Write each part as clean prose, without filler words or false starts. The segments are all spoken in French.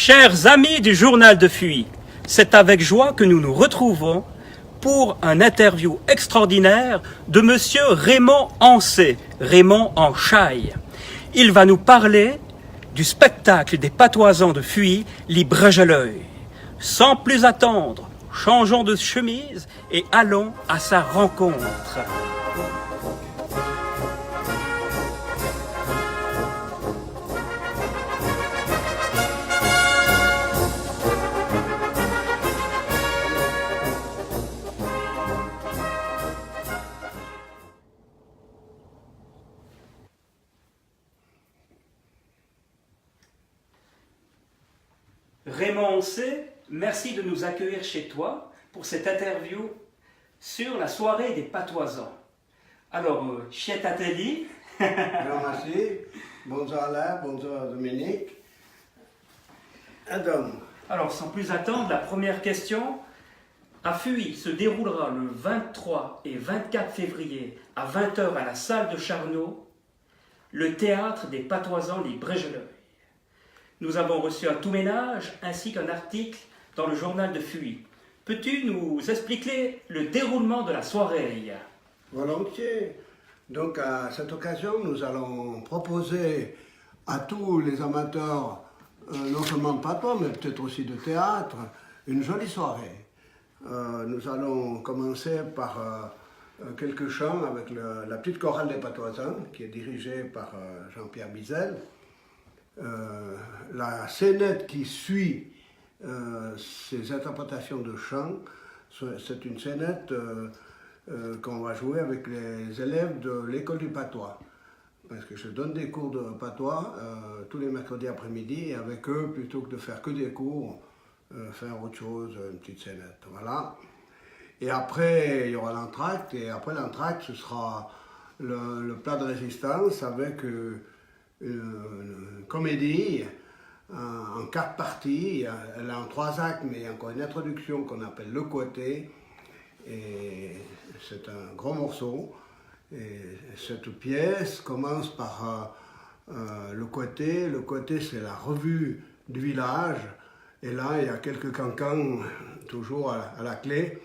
Chers amis du journal de Fuy, c'est avec joie que nous nous retrouvons pour un interview extraordinaire de monsieur Raymond Ancet, Raymond en Chaille. Il va nous parler du spectacle des patoisans de Fuy, les Bregeleuil. Sans plus attendre, changeons de chemise et allons à sa rencontre. Raymond Ancet, merci de nous accueillir chez toi pour cette interview sur la soirée des patoisans. Alors, Chiet Ateli. Merci. Bonjour Alain, bonjour Dominique. Adam. Alors, sans plus attendre, la première question. À Fuy se déroulera le 23 et 24 février à 20h à la salle de Charnot, le théâtre des patoisans les Bregeleuil. Nous avons reçu un tout ménage ainsi qu'un article dans le journal de Fuy. Peux-tu nous expliquer le déroulement de la soirée? Volontiers. Donc à cette occasion, nous allons proposer à tous les amateurs, non seulement de patois, mais peut-être aussi de théâtre, une jolie soirée. Nous allons commencer par quelques chants avec la petite chorale des patoisans, qui est dirigée par Jean-Pierre Bizel. La scénette qui suit ces interprétations de chants, c'est une scénette qu'on va jouer avec les élèves de l'école du patois. Parce que je donne des cours de patois tous les mercredis après-midi, et avec eux, plutôt que de faire que des cours, faire autre chose, une petite scénette. Voilà. Et après, il y aura l'entracte, et après l'entracte, ce sera le plat de résistance avec une comédie en 4 parties. Elle est en 3 actes, mais il y a encore une introduction qu'on appelle Le Côté. Et c'est un gros morceau. Et cette pièce commence par Le Côté. Le Côté, c'est la revue du village. Et là, il y a quelques cancans toujours à la clé.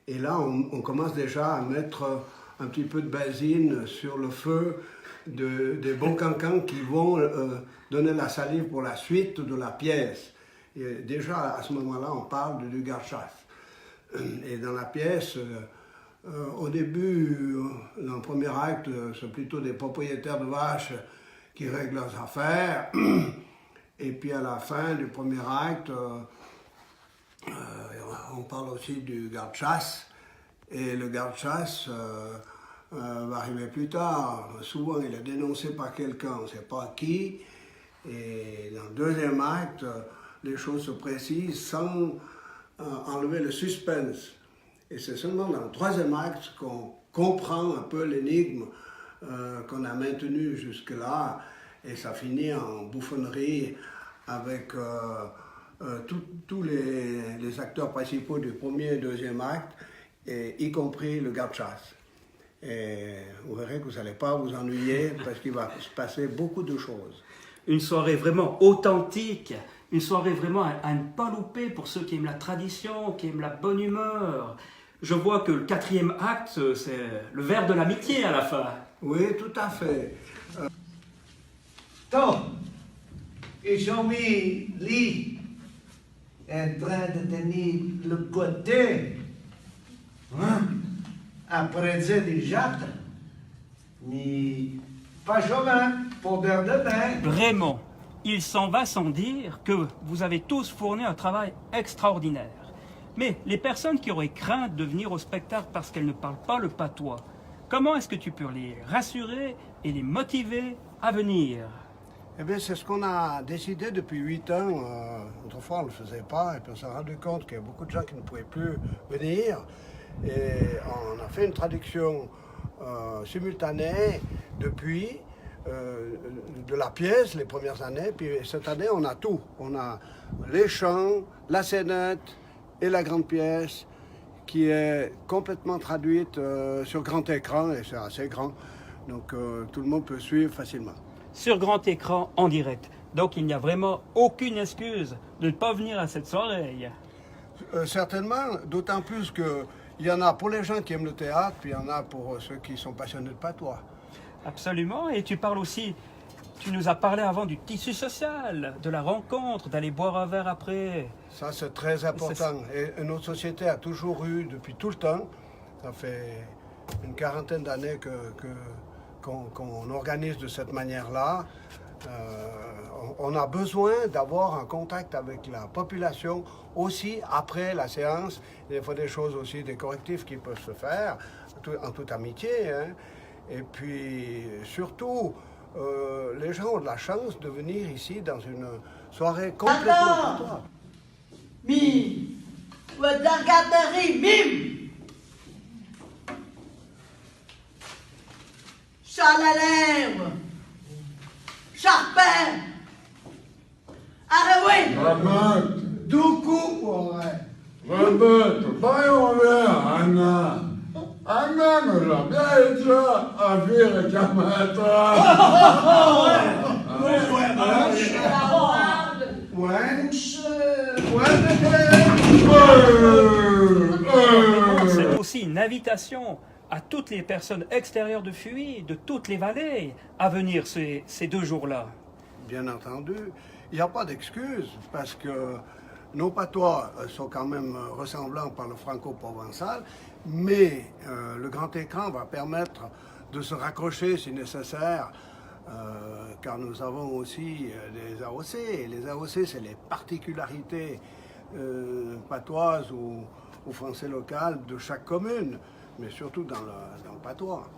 Et là, on commence déjà à mettre un petit peu de benzine sur le feu des bons cancans qui vont donner la salive pour la suite de la pièce. Et déjà, à ce moment-là, on parle du garde-chasse. Et dans la pièce, au début, dans le premier acte, c'est plutôt des propriétaires de vaches qui règlent leurs affaires. Et puis à la fin du premier acte, on parle aussi du garde-chasse. Et le garde-chasse va arriver plus tard. Souvent, il est dénoncé par quelqu'un, on ne sait pas qui. Et dans le deuxième acte, les choses se précisent sans enlever le suspense. Et c'est seulement dans le troisième acte qu'on comprend un peu l'énigme qu'on a maintenue jusque-là. Et ça finit en bouffonnerie avec tous les acteurs principaux du premier et deuxième acte, et y compris le garde-chasse. Et vous verrez que vous n'allez pas vous ennuyer parce qu'il va se passer beaucoup de choses. Une soirée vraiment authentique, une soirée vraiment à ne pas louper pour ceux qui aiment la tradition, qui aiment la bonne humeur. Je vois que le 4e acte, c'est le vers de l'amitié à la fin. Oui, tout à fait. Donc, ils ont mis Lee en train de tenir le côté. Hein? Après des jattes, mais pas chauvin, pour verre de bain. Raymond, il s'en va sans dire que vous avez tous fourni un travail extraordinaire. Mais les personnes qui auraient crainte de venir au spectacle parce qu'elles ne parlent pas le patois, comment est-ce que tu peux les rassurer et les motiver à venir? Eh bien, c'est ce qu'on a décidé depuis 8 ans. Autrefois, on ne le faisait pas, et puis on s'est rendu compte qu'il y a beaucoup de gens qui ne pouvaient plus venir. Et on a fait une traduction simultanée depuis de la pièce les premières années. Puis cette année, on a tout. On a les chants, la scénette et la grande pièce qui est complètement traduite sur grand écran, et c'est assez grand. Donc tout le monde peut suivre facilement. Sur grand écran, en direct. Donc il n'y a vraiment aucune excuse de ne pas venir à cette soirée. Certainement, d'autant plus qu'il y en a pour les gens qui aiment le théâtre, puis il y en a pour ceux qui sont passionnés de patois. Absolument, et tu parles aussi, tu nous as parlé avant du tissu social, de la rencontre, d'aller boire un verre après. Ça, c'est très important. Et notre société a toujours eu, depuis tout le temps, ça fait une quarantaine d'années qu'on organise de cette manière-là. On a besoin d'avoir un contact avec la population aussi après la séance. Il faut des choses aussi, des correctifs qui peuvent se faire en toute amitié. Hein. Et puis surtout, les gens ont de la chance de venir ici dans une soirée complètement patois. Mi, Wadakatari, Mim, Chalalèvre, Charpin, Arawin, Rabat, Doukou, ouais. Rabat, voyons voir, Anna. Anna nous a bien été à faire le camatra. C'est aussi une invitation à toutes les personnes extérieures de Fuy, de toutes les vallées, à venir ces 2 jours-là. Bien entendu, il n'y a pas d'excuse parce que nos patois sont quand même ressemblants par le franco-provençal, mais le grand écran va permettre de se raccrocher si nécessaire, car nous avons aussi des AOC. Et les AOC, c'est les particularités patoises ou français local de chaque commune, mais surtout dans le patois.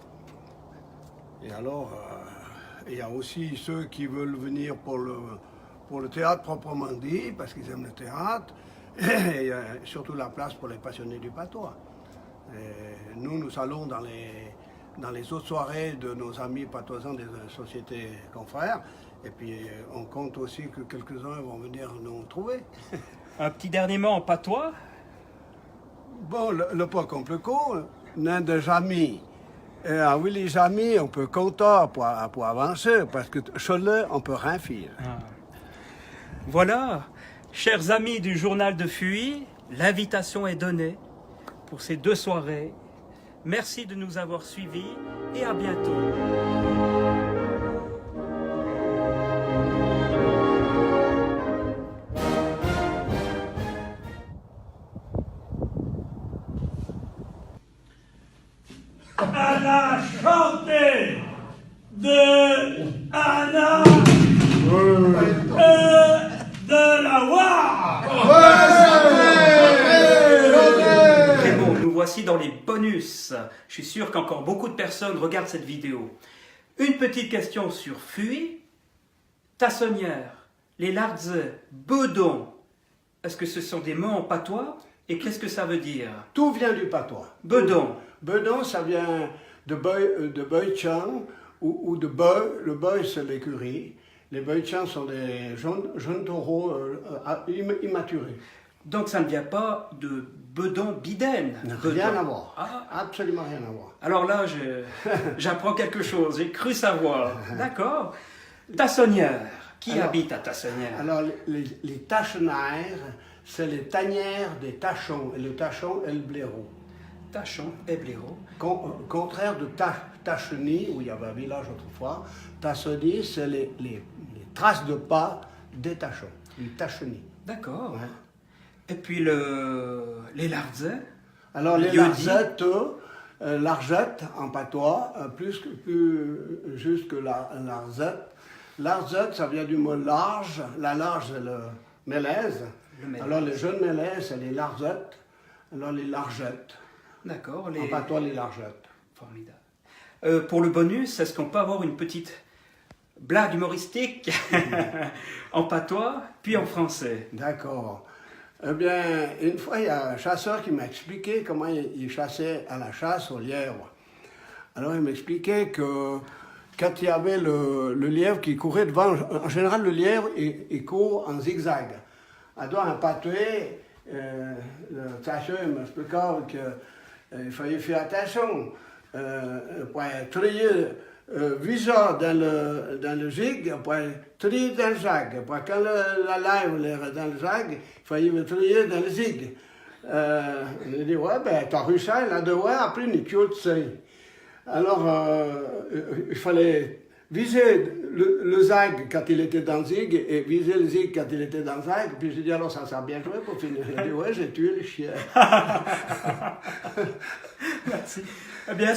Et alors, il y a aussi ceux qui veulent venir pour le théâtre proprement dit, parce qu'ils aiment le théâtre, et il y a surtout la place pour les passionnés du patois. Et nous allons dans les autres soirées de nos amis patoisans des sociétés confrères, et puis on compte aussi que quelques-uns vont venir nous trouver. Un petit dernier mot en patois. Bon, le pas compliqué, n'a de jamais. Et à Willy jamais, on peut compter pour avancer, parce que Cholet, on peut rien faire. Voilà, chers amis du journal de Fuy, l'invitation est donnée pour ces 2 soirées. Merci de nous avoir suivis et à bientôt. Anna chanté de Anna de la Loire. Raymond, nous voici dans les bonus. Je suis sûr qu'encore beaucoup de personnes regardent cette vidéo. Une petite question sur Fuy, Tassonnière, les Lardzais, Bedon. Est-ce que ce sont des mots en patois? Et qu'est-ce que ça veut dire? Tout vient du patois. Bedon. Bedon, ça vient de Boy-Chan ou de Boy. Le Boy, c'est l'écurie. Les Boy-Chan sont des jeunes taureaux immaturés. Donc ça ne vient pas de Bedon Biden. Rien à voir. Ah. Absolument rien à voir. Alors là, j'apprends quelque chose. J'ai cru savoir. D'accord. Tassonnière. Qui habite à Tassonnière? Alors, les tachonnaires, c'est les tanières des tachons. Et le tachon est le blaireau. Tachon et blaireau. Contraire de Tacheny, où il y avait un village autrefois, Tassony, c'est les traces de pas des tachons, les Tacheny. D'accord. Ouais. Et puis les Lardzais. Alors les Lieux-dits. larzettes, largette en patois, plus juste que la larzette. Larzette, ça vient du mot large. La large, c'est le mélèze. Alors les jeunes mélèzes, c'est les larzettes. Alors les largettes. D'accord. En patois, les largettes. Formidable. Pour le bonus, est-ce qu'on peut avoir une petite blague humoristique en patois, puis en français? D'accord. Eh bien, une fois, il y a un chasseur qui m'a expliqué comment il chassait à la chasse au lièvre. Alors, il m'expliquait que quand il y avait le lièvre qui courait devant, en général, le lièvre, il court en zigzag. Alors, un pâté, le chasseur m'expliquait qu'il fallait faire attention. Pour trier visant dans le zig, après trier dans le zag. Après, quand la live est dans le zag, il fallait me trier dans le zig. On a dit, ouais, ben, t'as reçu ça, là, de ouais, après, une queue de. Alors, il fallait viser le zag quand il était dans le zig et viser le zig quand il était dans le zag. Puis j'ai dit, alors ça a bien joué pour finir. Il a dit, ouais, j'ai tué le chien. Merci. Eh bien,